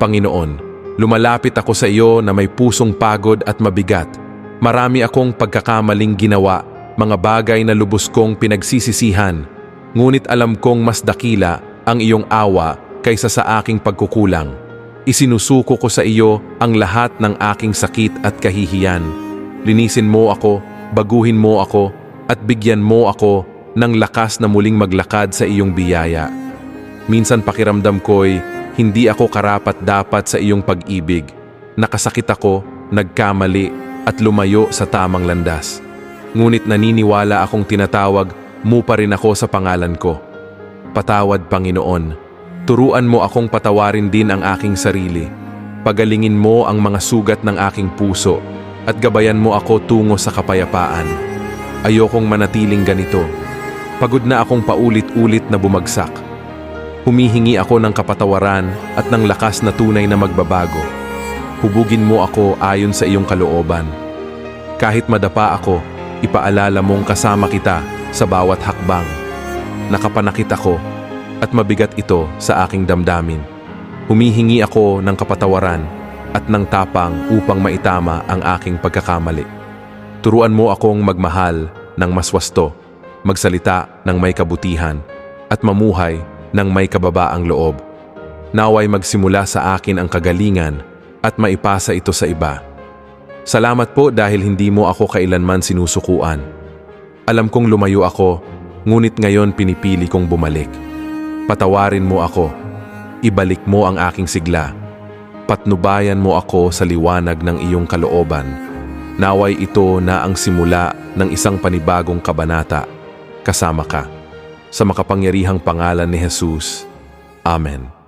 Panginoon, lumalapit ako sa iyo na may pusong pagod at mabigat. Marami akong pagkakamaling ginawa, mga bagay na lubos kong pinagsisisihan. Ngunit alam kong mas dakila ang iyong awa kaysa sa aking pagkukulang. Isinusuko ko sa iyo ang lahat ng aking sakit at kahihiyan. Linisin mo ako, baguhin mo ako, at bigyan mo ako ng lakas na muling maglakad sa iyong biyaya. Minsan pakiramdam ko'y hindi ako karapat-dapat sa iyong pag-ibig. Nakasakit ako, nagkamali, at lumayo sa tamang landas. Ngunit naniniwala akong tinatawag mo pa rin ako sa pangalan ko. Patawad, Panginoon. Turuan mo akong patawarin din ang aking sarili. Pagalingin mo ang mga sugat ng aking puso at gabayan mo ako tungo sa kapayapaan. Ayokong manatiling ganito. Pagod na akong paulit-ulit na bumagsak. Humihingi ako ng kapatawaran at ng lakas na tunay na magbabago. Hubugin mo ako ayon sa iyong kalooban. Kahit madapa ako, ipaalala mong kasama kita sa bawat hakbang. Nakapanakit ako at mabigat ito sa aking damdamin. Humihingi ako ng kapatawaran at ng tapang upang maitama ang aking pagkakamali. Turuan mo akong magmahal ng mas wasto, magsalita ng may kabutihan, at mamuhay ng may kababaang loob. Naway magsimula sa akin ang kagalingan at maipasa ito sa iba. Salamat po dahil hindi mo ako kailanman sinusukuan. Alam kong lumayo ako, ngunit ngayon pinipili kong bumalik. Patawarin mo ako, ibalik mo ang aking sigla. Patnubayan mo ako sa liwanag ng iyong kalooban. Naway ito na ang simula ng isang panibagong kabanata. Kasama ka. Sa makapangyarihang pangalan ni Jesus. Amen.